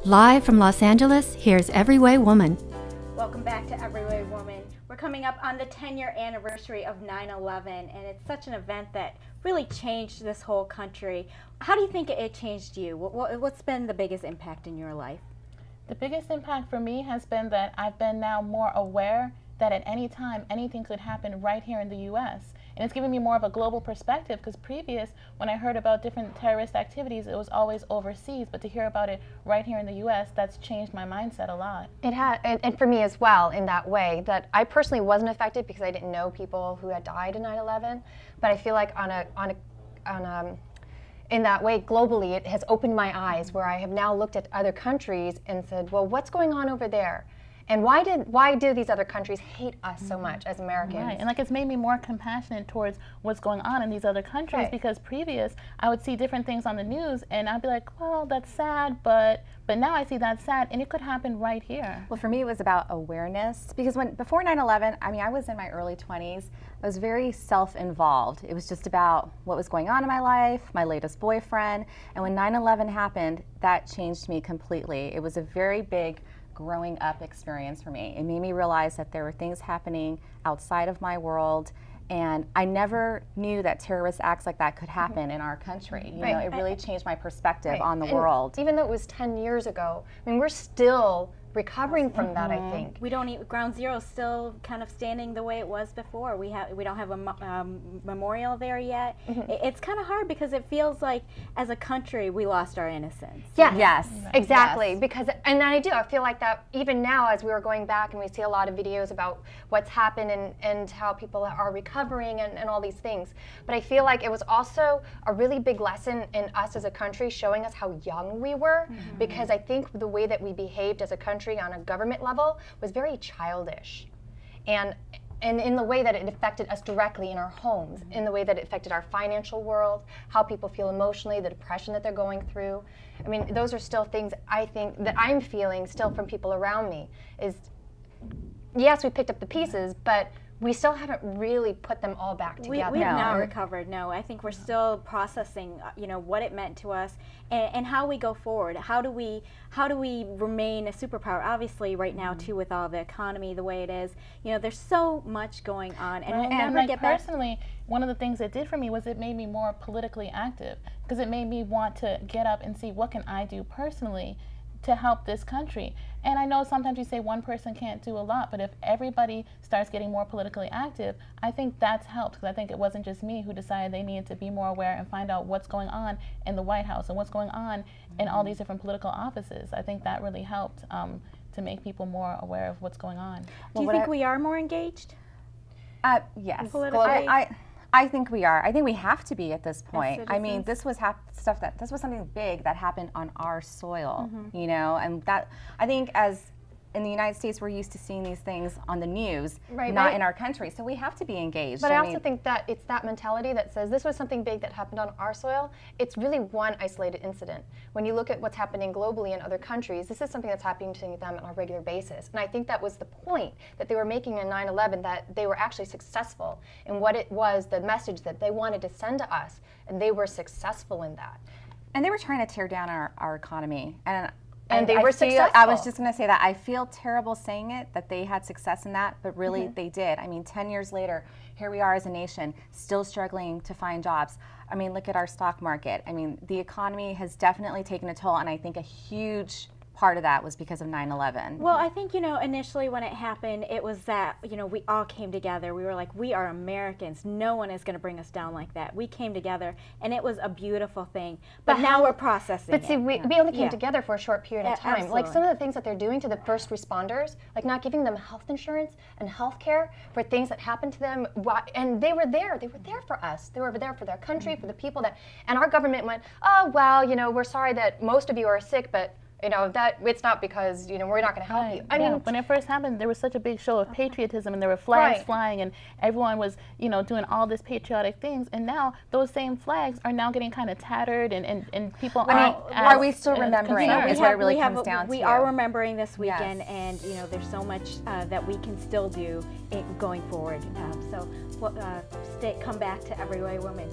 Live from Los Angeles, here's Everyway Woman. Welcome back to Everyway Woman. We're coming up on the 10-year anniversary of 9/11, and it's such an event that really changed this whole country. How do you think it changed you? What's been the biggest impact in your life? The biggest impact for me has been that I've been now more aware that at any time anything could happen right here in the U.S. And it's given me more of a global perspective, because previous, when I heard about different terrorist activities, it was always overseas. But to hear about it right here in the U.S., that's changed my mindset a lot. It had, and for me as well, in that way, that I personally wasn't affected because I didn't know people who had died in 9/11. But I feel like in that way, globally, it has opened my eyes, where I have now looked at other countries and said, well, what's going on over there? And why do these other countries hate us so much as Americans? Right, and it's made me more compassionate towards what's going on in these other countries, right. Because previous, I would see different things on the news, and I'd be like, well, that's sad, but now I see that's sad, and it could happen right here. Well, for me, it was about awareness, because before 9/11, I was in my early 20s. I was very self-involved. It was just about what was going on in my life, my latest boyfriend, and when 9/11 happened, that changed me completely. It was a very big growing up experience for me. It made me realize that there were things happening outside of my world, and I never knew that terrorist acts like that could happen in our country. You know, it really changed my perspective on the world. Even though it was 10 years ago, we're still recovering from that, I think. We don't even, Ground Zero is still kind of standing the way it was before. We don't have a memorial there yet. It's kind of hard because it feels like as a country we lost our innocence. Yes. Exactly. Yes. Because, and I feel like that even now as we were going back and we see a lot of videos about what's happened and how people are recovering and all these things. But I feel like it was also a really big lesson in us as a country, showing us how young we were, because I think the way that we behaved as a country on a government level was very childish, and in the way that it affected us directly in our homes, in the way that it affected our financial world, how people feel emotionally, the depression that they're going through. Those are still things I think that I'm feeling still from people around me. Is yes, we picked up the pieces, but we still haven't really put them all back together. We've not recovered. No, I think we're still processing, what it meant to us and how we go forward. How do we remain a superpower? Obviously, right now too, with all the economy the way it is, there's so much going on, and we'll never get back. Personally, one of the things it did for me was it made me more politically active, because it made me want to get up and see what can I do personally to help this country. And I know sometimes you say one person can't do a lot, but if everybody starts getting more politically active, I think that's helped, because I think it wasn't just me who decided they needed to be more aware and find out what's going on in the White House and what's going on in all these different political offices. I think that really helped to make people more aware of what's going on. Do you think we are more engaged? Yes. Politically? I think we are. I think we have to be at this point. citizens. This was this was something big that happened on our soil, and that I think as in the United States we're used to seeing these things on the news, not in our country. So we have to be engaged. But I also think that it's that mentality that says this was something big that happened on our soil. It's really one isolated incident. When you look at what's happening globally in other countries, this is something that's happening to them on a regular basis. And I think that was the point that they were making in 9/11, that they were actually successful in what it was, the message that they wanted to send to us, and they were successful in that. And they were trying to tear down our economy. And they were successful. I was just going to say that. I feel terrible saying it, that they had success in that, but really they did. 10 years later, here we are as a nation, still struggling to find jobs. Look at our stock market. The economy has definitely taken a toll, and I think a huge part of that was because of 9/11. Well, I think, initially when it happened, it was that, we all came together. We were like, we are Americans. No one is going to bring us down like that. We came together, and it was a beautiful thing. But now we're processing But see, we only came together for a short period of time. Absolutely. Like some of the things that they're doing to the first responders, like not giving them health insurance and health care for things that happened to them. And they were there. They were there for us. They were there for their country, for the people that, and our government went, oh, well, we're sorry that most of you are sick, but that it's not because we're not going to help you. When it first happened, there was such a big show of patriotism, and there were flags flying, and everyone was doing all this patriotic things. And now those same flags are now getting kind of tattered, and people aren't. Are we still remembering? Is what it really comes down to. We are remembering this weekend, and there's so much that we can still do going forward. Come back to Everyway Woman.